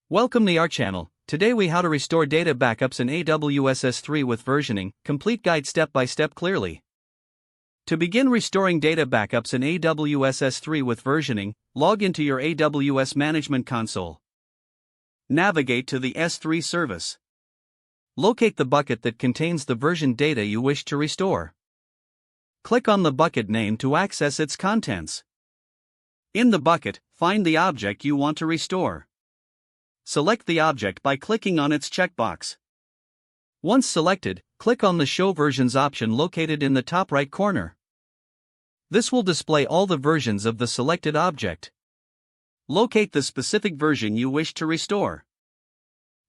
Welcome to our channel. Today we how to restore data backups in AWS S3 with versioning, complete guide step by step clearly. To begin restoring data backups in AWS S3 with versioning, log into your AWS Management Console. Navigate to the S3 service. Locate the bucket that contains the version data you wish to restore. Click on the bucket name to access its contents. In the bucket, find the object you want to restore. Select the object by clicking on its checkbox. Once selected, click on the Show Versions option located in the top right corner. This will display all the versions of the selected object. Locate the specific version you wish to restore.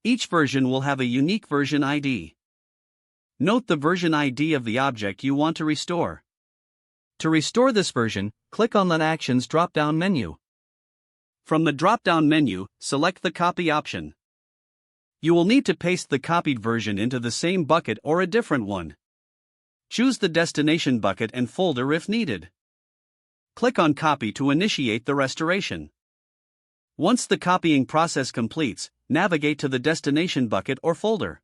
Each version will have a unique version ID. Note the version ID of the object you want to restore. To restore this version, click on the Actions drop-down menu. From the drop-down menu, select the Copy option. You will need to paste the copied version into the same bucket or a different one. Choose the destination bucket and folder if needed. Click on Copy to initiate the restoration. Once the copying process completes, navigate to the destination bucket or folder.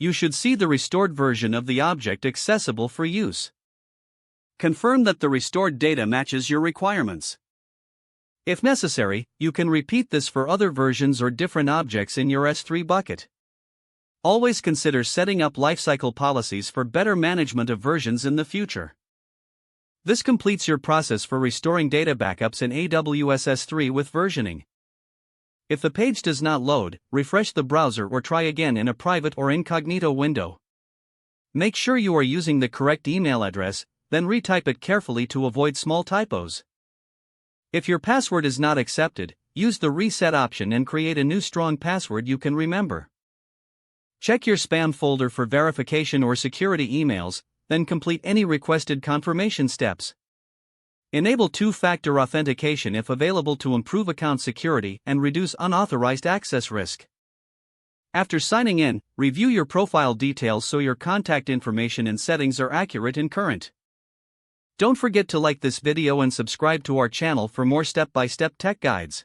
You should see the restored version of the object accessible for use. Confirm that the restored data matches your requirements. If necessary, you can repeat this for other versions or different objects in your S3 bucket. Always consider setting up lifecycle policies for better management of versions in the future. This completes your process for restoring data backups in AWS S3 with versioning. If the page does not load, refresh the browser or try again in a private or incognito window. Make sure you are using the correct email address, then retype it carefully to avoid small typos. If your password is not accepted, use the reset option and create a new strong password you can remember. Check your spam folder for verification or security emails, then complete any requested confirmation steps. Enable two-factor authentication if available to improve account security and reduce unauthorized access risk. After signing in, review your profile details so your contact information and settings are accurate and current. Don't forget to like this video and subscribe to our channel for more step-by-step tech guides.